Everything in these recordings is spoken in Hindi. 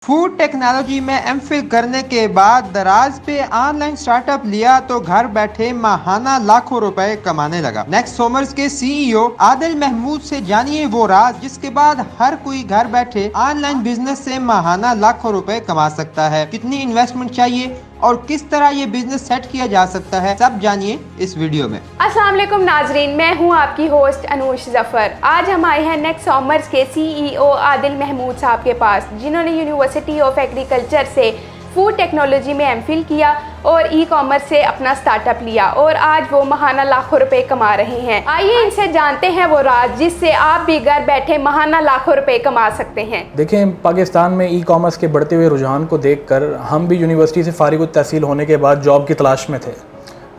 फूड टेक्नोलॉजी में एमफिल करने के बाद दराज पे ऑनलाइन स्टार्टअप लिया तो घर बैठे माहाना लाखों रुपए कमाने लगा। नेक्स्ट कॉमर्स के सीईओ आदिल महमूद से जानिए वो राज जिसके बाद हर कोई घर बैठे ऑनलाइन बिजनेस से माहाना लाखों रुपए कमा सकता है। कितनी इन्वेस्टमेंट चाहिए और किस तरह ये बिजनेस सेट किया जा सकता है, सब जानिए इस वीडियो में। अस्सलाम वालेकुम नाजरीन, मैं हूं आपकी होस्ट अनूश जफ़र। आज हम आए हैं नेक्स्ट कॉमर्स के सीईओ आदिल महमूद साहब के पास, जिन्होंने यूनिवर्सिटी ऑफ एग्रीकल्चर से फूड टेक्नोलॉजी में एमफिल किया और ई कॉमर्स से अपना स्टार्टअप लिया और आज वो माहाना लाखों रुपए कमा रहे हैं। आइए इनसे जानते हैं वो राज जिससे आप भी घर बैठे माहाना लाखों रुपए कमा सकते हैं। देखें, पाकिस्तान में ई कॉमर्स के बढ़ते हुए रुझान को देखकर हम भी यूनिवर्सिटी से फारिग तहसील होने के बाद जॉब की तलाश में थे।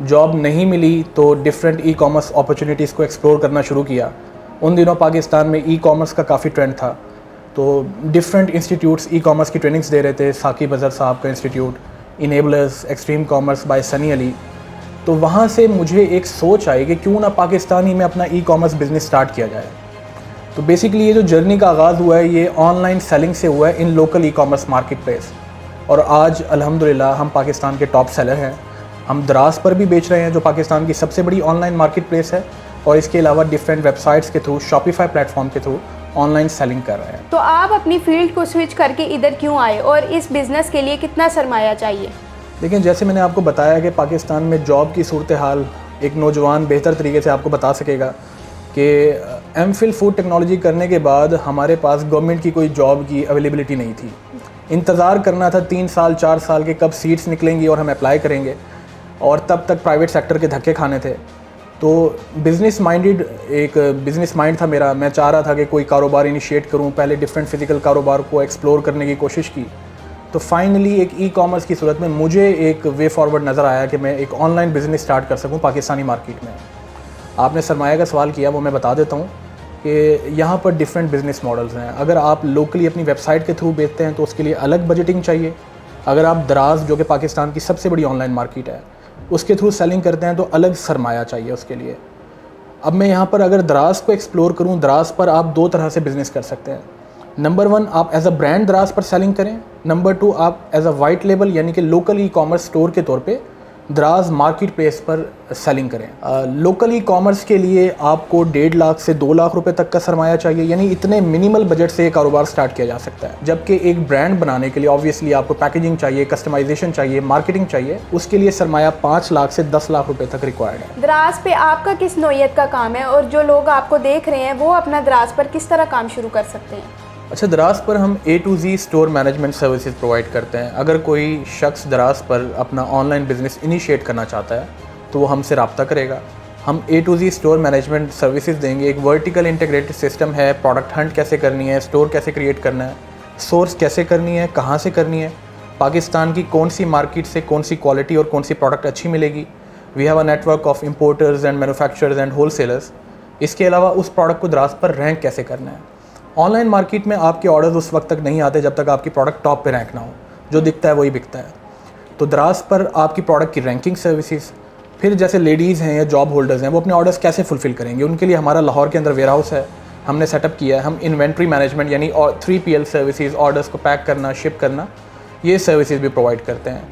जॉब नहीं मिली तो डिफरेंट ई कॉमर्स अपॉर्चुनिटीज़ को एक्सप्लोर करना शुरू किया। उन दिनों पाकिस्तान में ई कॉमर्स का काफ़ी ट्रेंड था, तो डिफरेंट इंस्टीट्यूट्स ई कॉमर्स की ट्रेनिंग्स दे रहे थे। साकिब अज़हर साहब का institute, enablers, extreme commerce by Sunny Ali. तो वहाँ से मुझे एक सोच आई कि क्यों ना पाकिस्तानी में अपना ई कॉमर्स बिज़नेस स्टार्ट किया जाए। तो बेसिकली ये जो जर्नी का आगाज़ हुआ है ये ऑनलाइन सेलिंग से हुआ है in local e commerce market place, और आज अल्हम्दुलिल्लाह हम पाकिस्तान के टॉप सेलर हैं। हम दराज पर भी बेच रहे हैं जो पाकिस्तान की सबसे बड़ी ऑनलाइन मार्केट प्लेस है, और इसके अलावा डिफरेंट वेबसाइट्स के थ्रू, शॉपिफाई प्लेटफॉर्म के थ्रू ऑनलाइन सेलिंग कर रहे हैं। तो आप अपनी फील्ड को स्विच करके इधर क्यों आए और इस बिज़नेस के लिए कितना सरमाया चाहिए? लेकिन जैसे मैंने आपको बताया कि पाकिस्तान में जॉब की सूरत हाल एक नौजवान बेहतर तरीके से आपको बता सकेगा कि एमफिल फूड टेक्नोलॉजी करने के बाद हमारे पास गवर्नमेंट की कोई जॉब की अवेलेबिलिटी नहीं थी। इंतज़ार करना था 3 साल 4 साल के कब सीट्स निकलेंगी और हम अप्लाई करेंगे, और तब तक प्राइवेट सेक्टर के धक्के खाने थे। तो बिज़नेस माइंडेड एक बिज़नेस माइंड था मेरा। मैं चाह रहा था कि कोई कारोबार इनिशिएट करूं, पहले डिफरेंट फ़िज़िकल कारोबार को एक्सप्लोर करने की कोशिश की। तो फाइनली एक ई कॉमर्स की सूरत में मुझे एक वे फॉरवर्ड नज़र आया कि मैं एक ऑनलाइन बिज़नेस स्टार्ट कर सकूं पाकिस्तानी मार्केट में। आपने सरमाया का सवाल किया, वो मैं बता देता हूँ कि यहाँ पर डिफरेंट बिज़नेस मॉडल्स हैं। अगर आप लोकली अपनी वेबसाइट के थ्रू बेचते हैं तो उसके लिए अलग बजटिंग चाहिए। अगर आप दराज, जो कि पाकिस्तान की सबसे बड़ी ऑनलाइन मार्केट है, उसके थ्रू सेलिंग करते हैं तो अलग सरमाया चाहिए उसके लिए। अब मैं यहाँ पर अगर दराज को एक्सप्लोर करूँ, दराज पर आप 2 तरह से बिज़नेस कर सकते हैं। नंबर 1, आप एज अ ब्रांड दराज पर सेलिंग करें। नंबर 2, आप एज अ वाइट लेबल यानी कि लोकल ई कॉमर्स स्टोर के तौर पे दराज मार्केट प्लेस पर सेलिंग करें। लोकल ई कॉमर्स के लिए आपको 1.5 लाख से 2 लाख रुपए तक का सरमाया चाहिए, यानी इतने मिनिमल बजट से कारोबार स्टार्ट किया जा सकता है। जबकि एक ब्रांड बनाने के लिए ऑब्वियसली आपको पैकेजिंग चाहिए, कस्टमाइजेशन चाहिए, मार्केटिंग चाहिए, उसके लिए सरमाया 5 लाख से 10 लाख रुपए तक रिक्वायर्ड है। दराज पे आपका किस नौयत का काम है और जो लोग आपको देख रहे हैं वो अपना दराज पर किस तरह काम शुरू कर सकते हैं? अच्छा, दराज पर हम A to Z store management services provide करते हैं। अगर कोई शख्स दराज पर अपना ऑनलाइन बिज़नेस इनिशिएट करना चाहता है तो वो हमसे रब्ता करेगा। हम A to Z store management services देंगे। एक वर्टिकल इंटीग्रेटेड सिस्टम है, प्रोडक्ट हंट कैसे करनी है, स्टोर कैसे क्रिएट करना है, सोर्स कैसे करनी है, कहाँ से करनी है, पाकिस्तान की कौन सी मार्केट से कौन सी क्वालिटी और कौन सी प्रोडक्ट अच्छी मिलेगी। We have a network of importers and manufacturers and wholesalers. इसके अलावा उस प्रोडक्ट को दराज पर रैंक कैसे करना है। ऑनलाइन मार्केट में आपके ऑर्डर्स उस वक्त तक नहीं आते जब तक आपकी प्रोडक्ट टॉप पे रैंक ना हो। जो दिखता है वही बिकता है। तो दराज पर आपकी प्रोडक्ट की रैंकिंग सर्विसेज, फिर जैसे लेडीज़ हैं या जॉब होल्डर्स हैं वो अपने ऑर्डर्स कैसे फुलफ़िल करेंगे, उनके लिए हमारा लाहौर के अंदर वेयर हाउस है, हमने सेटअप किया है। हम इन्वेंट्री मैनेजमेंट यानी 3PL सर्विसेज, ऑर्डर्स को पैक करना, शिप करना, ये सर्विसेज भी प्रोवाइड करते हैं।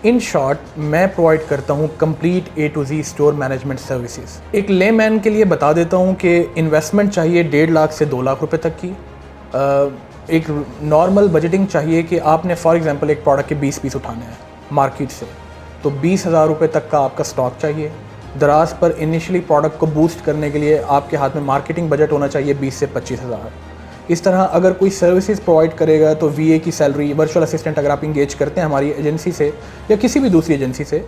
इन शॉर्ट, मैं प्रोवाइड करता हूँ complete A to Z store management services. एक लेमैन के लिए बता देता हूँ कि इन्वेस्टमेंट चाहिए 1.5 लाख से 2 लाख रुपए तक की। एक नॉर्मल बजटिंग चाहिए कि आपने फॉर एग्जांपल एक प्रोडक्ट के 20 पीस उठाने हैं मार्केट से, तो 20,000 रुपये तक का आपका स्टॉक चाहिए। दराज पर इनिशियली प्रोडक्ट को बूस्ट करने के लिए आपके हाथ में मार्केटिंग बजट होना चाहिए 20 से 25,000। इस तरह अगर कोई सर्विसेज प्रोवाइड करेगा तो VA की सैलरी, वर्चुअल असिस्टेंट अगर आप इंगेज करते हैं हमारी एजेंसी से या किसी भी दूसरी एजेंसी से,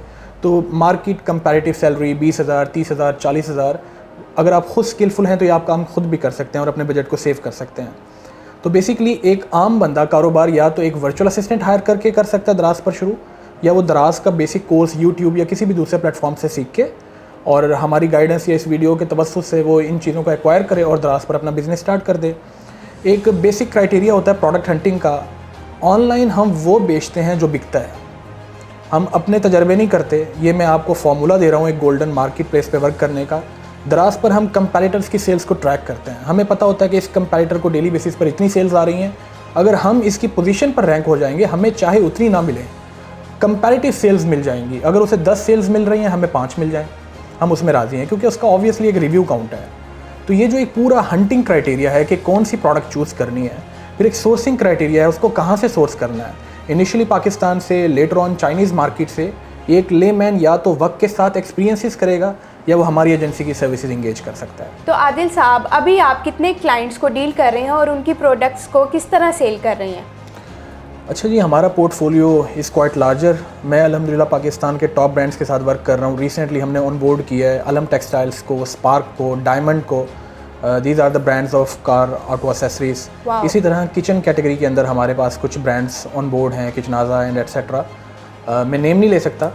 तो मार्केट कंपैरेटिव सैलरी 20,000, 30,000, 40,000। अगर आप खुद स्किलफुल हैं तो ये आप काम खुद भी कर सकते हैं और अपने बजट को सेव कर सकते हैं। तो बेसिकली एक आम बंदा कारोबार या तो एक वर्चुअल असिस्टेंट हायर करके कर सकता है दराज पर शुरू, या वो दराज का बेसिक कोर्स यूट्यूब या किसी भी दूसरे प्लेटफॉर्म से सीख के और हमारी गाइडेंस या इस वीडियो के तवज्जुह से वो इन चीज़ों को एक्वायर करे और दराज पर अपना बिजनेस स्टार्ट कर दे। एक बेसिक क्राइटेरिया होता है प्रोडक्ट हंटिंग का। ऑनलाइन हम वो बेचते हैं जो बिकता है, हम अपने तजर्बे नहीं करते। ये मैं आपको फार्मूला दे रहा हूँ एक गोल्डन मार्केट प्लेस पे वर्क करने का। दराज पर हम कंपैरेटर्स की सेल्स को ट्रैक करते हैं। हमें पता होता है कि इस कंपैरेटर को डेली बेसिस पर इतनी सेल्स आ रही हैं, अगर हम इसकी पोजीशन पर रैंक हो जाएंगे, हमें चाहे उतनी ना मिले, कंपैरेटिव सेल्स मिल जाएंगी। अगर उसे 10 सेल्स मिल रही हैं, हमें 5 मिल जाएं, हम उसमें राज़ी हैं, क्योंकि उसका ऑब्वियसली एक रिव्यू काउंट है। तो ये जो एक पूरा हंटिंग क्राइटेरिया है कि कौन सी प्रोडक्ट चूज़ करनी है, फिर एक सोर्सिंग क्राइटेरिया है, उसको कहाँ से सोर्स करना है, इनिशियली पाकिस्तान से, लेटर ऑन चाइनीज़ मार्केट से। एक लेमैन या तो वक्त के साथ एक्सपीरियंसेस करेगा या वो हमारी एजेंसी की सर्विसेज इंगेज कर सकता है। तो आदिल साहब, अभी आप कितने क्लाइंट्स को डील कर रहे हैं और उनकी प्रोडक्ट्स को किस तरह सेल कर रहे हैं? अच्छा जी, हमारा पोर्टफोलियो इज़ क्वाइट लार्जर। मैं अल्हम्दुलिल्लाह पाकिस्तान के टॉप ब्रांड्स के साथ वर्क कर रहा हूँ। रिसेंटली हमने ऑन बोर्ड किया है अलम टेक्सटाइल्स को, स्पार्क को, डायमंड को। These are the brands of car auto accessories. इसी तरह किचन कैटेगरी के अंदर हमारे पास कुछ ब्रांड्स ऑन बोर्ड हैं, किचनाजा एंड एट्सेट्रा। मैं नेम नहीं ले सकता,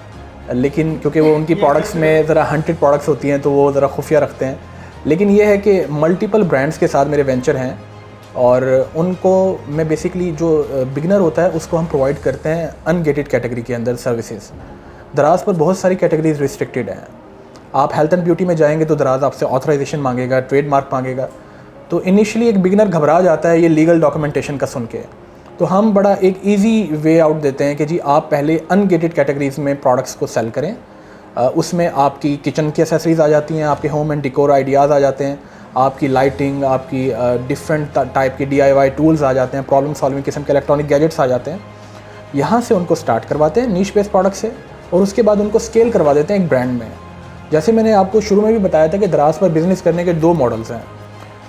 लेकिन क्योंकि वो उनकी प्रोडक्ट्स में ज़रा हंटेड प्रोडक्ट्स होती हैं तो वो ज़रा खुफिया रखते हैं। लेकिन ये है कि मल्टीपल ब्रांड्स के साथ मेरे वेंचर हैं और उनको मैं बेसिकली जो बिगनर होता है उसको हम प्रोवाइड करते हैं अनगेटेड कैटेगरी के अंदर सर्विसेज। दराज पर बहुत सारी कैटेगरीज रिस्ट्रिक्टेड हैं। आप हेल्थ एंड ब्यूटी में जाएंगे तो दराज आपसे ऑथराइजेशन मांगेगा, ट्रेडमार्क मांगेगा। तो इनिशियली एक बिगनर घबरा जाता है ये लीगल डॉक्यूमेंटेशन का सुन के। तो हम बड़ा एक इजी वे आउट देते हैं कि जी आप पहले अनगेटेड कैटेगरीज में प्रोडक्ट्स को सेल करें। उसमें आपकी किचन की एसेसरीज आ जाती हैं, आपके होम एंड डिकोर आइडियाज़ आ जाते हैं, आपकी लाइटिंग, आपकी डिफरेंट टाइप की DIY टूल्स आ जाते हैं, प्रॉब्लम सॉल्विंग किस्म के इलेक्ट्रॉनिक गैजेट्स आ जाते हैं। यहाँ से उनको स्टार्ट करवाते हैं नीश बेस्ड प्रोडक्ट से और उसके बाद उनको स्केल करवा देते हैं एक ब्रांड में। जैसे मैंने आपको शुरू में भी बताया था कि दराज पर बिज़नेस करने के 2 मॉडल्स हैं।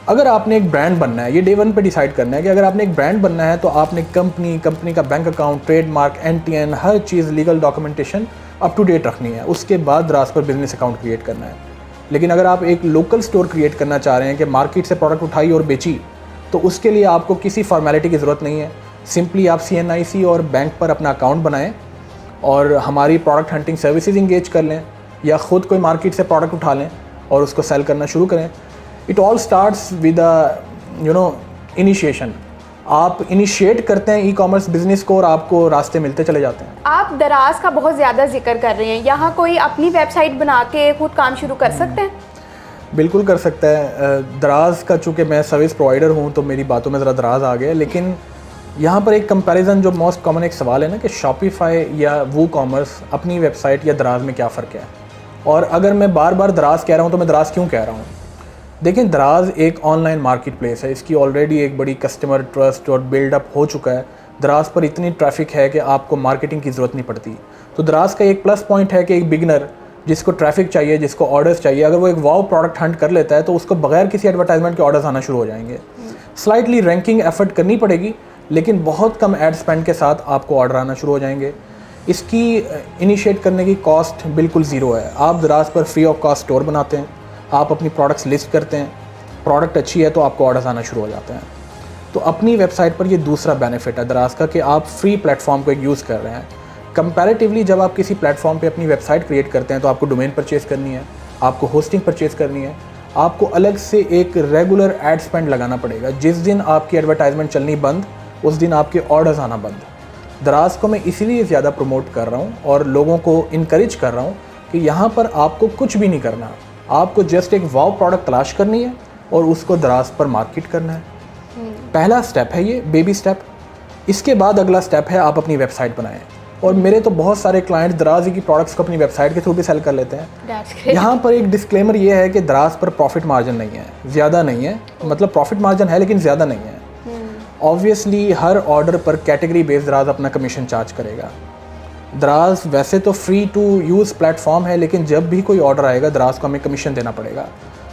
अगर आपने एक ब्रांड बनना है, ये डे 1 पे डिसाइड करना है कि अगर आपने एक ब्रांड बनना है तो आपने कंपनी का बैंक अकाउंट, ट्रेडमार्क, NTN, हर चीज़ legal documentation up to date रखनी है। उसके बाद दराज पर बिज़नेस अकाउंट क्रिएट करना है। लेकिन अगर आप एक लोकल स्टोर क्रिएट करना चाह रहे हैं कि मार्केट से प्रोडक्ट उठाई और बेची, तो उसके लिए आपको किसी फॉर्मेलिटी की ज़रूरत नहीं है। सिंपली आप CNIC और बैंक पर अपना अकाउंट बनाएं और हमारी प्रोडक्ट हंटिंग सर्विसेज इंगेज कर लें या ख़ुद कोई मार्केट से प्रोडक्ट उठा लें और उसको सेल करना शुरू करें। It all starts with initiation. आप इनिशिएट करते हैं ई-कॉमर्स बिजनेस को और आपको रास्ते मिलते चले जाते हैं। आप दराज का बहुत ज़्यादा जिक्र कर रहे हैं, यहाँ कोई अपनी वेबसाइट बना के खुद काम शुरू कर सकते हैं? बिल्कुल कर सकता है। दराज का चूँकि मैं सर्विस प्रोवाइडर हूँ तो मेरी बातों में ज़रा दराज आ गया। लेकिन यहाँ पर एक कंपैरिजन जो मोस्ट कॉमन एक सवाल है ना कि शॉपिफाई या वो कॉमर्स, अपनी वेबसाइट या दराज में क्या फ़र्क है। और अगर मैं बार बार दराज कह रहा हूँ तो मैं दराज क्यों कह रहा हूँ? देखें, दराज एक ऑनलाइन मार्केट प्लेस है, इसकी ऑलरेडी एक बड़ी कस्टमर ट्रस्ट और बिल्डअप हो चुका है। दराज पर इतनी ट्रैफिक है कि आपको मार्केटिंग की ज़रूरत नहीं पड़ती। तो दराज का एक प्लस पॉइंट है कि एक बिगनर जिसको ट्रैफिक चाहिए, जिसको ऑर्डर्स चाहिए, अगर वो एक वाव प्रोडक्ट हंट कर लेता है तो उसको बगैर किसी एडवर्टाइजमेंट के ऑर्डर्स आना शुरू हो जाएंगे। स्लाइटली रैंकिंग एफर्ट करनी पड़ेगी लेकिन बहुत कम एड स्पेंड के साथ आपको ऑर्डर आना शुरू हो जाएंगे। इसकी इनिशिएट करने की कॉस्ट बिल्कुल ज़ीरो है। आप दराज पर फ्री ऑफ कॉस्ट स्टोर बनाते हैं, आप अपनी प्रोडक्ट्स लिस्ट करते हैं, प्रोडक्ट अच्छी है तो आपको ऑर्डर्स आना शुरू हो जाते हैं। तो अपनी वेबसाइट पर ये दूसरा बेनिफिट है दराज का कि आप फ्री प्लेटफॉर्म को एक यूज़ कर रहे हैं। कंपैरेटिवली जब आप किसी प्लेटफॉर्म पे अपनी वेबसाइट क्रिएट करते हैं तो आपको डोमेन परचेज़ करनी है, आपको होस्टिंग परचेज़ करनी है, आपको अलग से एक रेगुलर एड स्पेंड लगाना पड़ेगा। जिस दिन आपकी एडवर्टाइजमेंट चलनी बंद, उस दिन आपके ऑर्डर्स आना बंद। दराज को मैं इसीलिए ज़्यादा प्रमोट कर रहा हूँ और लोगों को इनकरेज कर रहा हूँ कि यहाँ पर आपको कुछ भी नहीं करना, आपको जस्ट एक वाव प्रोडक्ट तलाश करनी है और उसको दराज पर मार्केट करना है। पहला स्टेप है ये, बेबी स्टेप। इसके बाद अगला स्टेप है आप अपनी वेबसाइट बनाएं। और मेरे तो बहुत सारे क्लाइंट दराज की प्रोडक्ट्स को अपनी वेबसाइट के थ्रू भी सेल कर लेते हैं। यहाँ पर एक डिस्क्लेमर ये है कि दराज पर प्रॉफिट मार्जिन नहीं है, ज़्यादा नहीं है। मतलब प्रॉफिट मार्जिन है लेकिन ज़्यादा नहीं है। ऑब्वियसली हर ऑर्डर पर कैटेगरी बेस्ड दराज अपना कमीशन चार्ज करेगा। दराज वैसे तो फ्री टू यूज़ प्लेटफॉर्म है लेकिन जब भी कोई ऑर्डर आएगा दराज को हमें कमीशन देना पड़ेगा।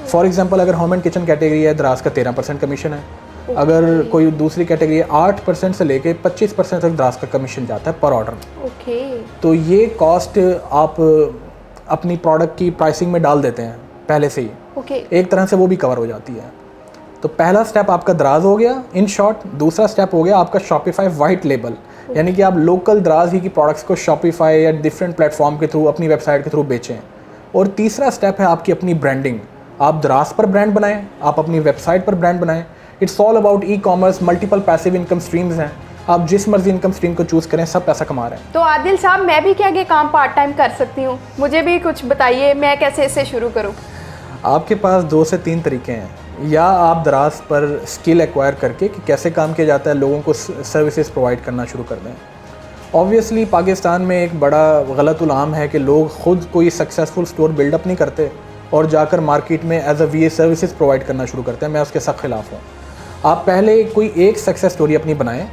फॉर एग्जांपल अगर होम एंड किचन कैटेगरी है, दराज का 13% कमीशन है। अगर कोई दूसरी कैटेगरी है, 8% से लेके 25% तक दराज का कमीशन जाता है पर ऑर्डर। तो ये कॉस्ट आप अपनी प्रोडक्ट की प्राइसिंग में डाल देते हैं पहले से ही। एक तरह से वो भी कवर हो जाती है। तो पहला स्टेप आपका दराज हो गया इन शॉर्ट। दूसरा स्टेप हो गया आपका शॉपिफाई वाइट लेबल, यानी कि आप लोकल दराज ही की प्रोडक्ट्स को शॉपिफाई या डिफरेंट प्लेटफॉर्म के थ्रू अपनी वेबसाइट के थ्रू बेचें। और तीसरा स्टेप है आपकी अपनी ब्रांडिंग। आप दराज पर ब्रांड बनाएं, आप अपनी वेबसाइट पर ब्रांड बनाएं। It's all about ecommerce, multiple passive income streams हैं। आप जिस मर्जी इनकम स्ट्रीम को चूज़ करें, सब पैसा कमा रहे हैं। तो आदिल साहब, मैं भी क्या ये काम पार्ट टाइम कर सकती हूँ? मुझे भी कुछ बताइए, मैं कैसे इसे शुरू करूँ? आपके पास 2 से 3 तरीके हैं। या आप दराज पर स्किल एक्वायर करके कि कैसे काम किया जाता है लोगों को सर्विसेज प्रोवाइड करना शुरू कर दें। ऑब्वियसली पाकिस्तान में एक बड़ा गलत उलाम है कि लोग ख़ुद कोई सक्सेसफुल स्टोर बिल्डअप नहीं करते और जाकर मार्केट में as a VA services provide करना शुरू करते हैं। मैं उसके सख्त ख़िलाफ़ हूँ। आप पहले कोई एक सक्सेस स्टोरी अपनी बनाएं,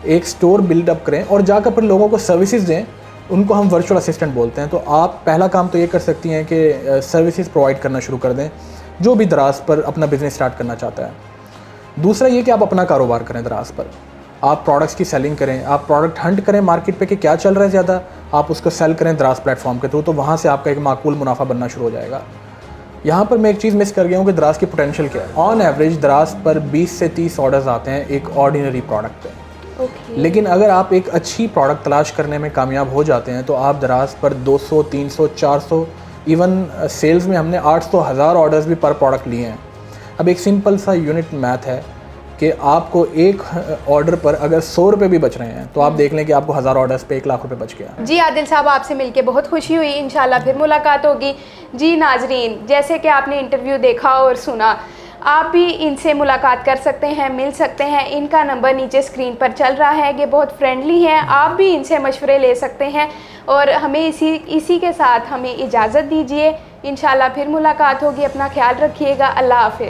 एक स्टोर बिल्डअप करें और जाकर फिर लोगों को सर्विसेज दें। उनको हम वर्चुअल असिस्टेंट बोलते हैं। तो आप पहला काम तो ये कर सकती हैं कि सर्विसेज प्रोवाइड करना शुरू कर दें जो भी दराज पर अपना बिज़नेस स्टार्ट करना चाहता है। दूसरा ये कि आप अपना कारोबार करें दराज पर। आप प्रोडक्ट्स की सेलिंग करें, आप प्रोडक्ट हंट करें मार्केट पे कि क्या चल रहा है ज़्यादा, आप उसको सेल करें दराज प्लेटफॉर्म के थ्रू। तो वहाँ से आपका एक माकूल मुनाफा बनना शुरू हो जाएगा। यहाँ पर मैं एक चीज़ मिस कर गया हूँ कि दराज की पोटेंशियल क्या है। ऑन एवरेज दराज पर 20 से 30 ऑर्डर्स आते हैं एक ऑर्डिनरी प्रोडक्ट पे। लेकिन अगर आप एक अच्छी प्रोडक्ट तलाश करने में कामयाब हो जाते हैं तो आप दराज पर 200, 300, 400, इवन सेल्स में हमने 800, 1000 ऑर्डर्स भी पर प्रोडक्ट लिए हैं। अब एक सिंपल सा यूनिट मैथ है कि आपको एक ऑर्डर पर अगर 100 रुपये भी बच रहे हैं तो आप देख लें कि आपको 1000 ऑर्डर्स पे 1 लाख रुपए बच गया। जी आदिल साहब, आपसे मिलके बहुत खुशी हुई। इंशाल्लाह फिर मुलाकात होगी। जी नाजरीन, जैसे कि आपने इंटरव्यू देखा और सुना, आप भी इनसे मुलाकात कर सकते हैं, मिल सकते हैं। इनका नंबर नीचे स्क्रीन पर चल रहा है। ये बहुत फ्रेंडली हैं। आप भी इनसे मशवरे ले सकते हैं। और हमें इसी के साथ हमें इजाज़त दीजिए। इंशाल्लाह फिर मुलाकात होगी। अपना ख्याल रखिएगा। अल्लाह हाफ़िज़।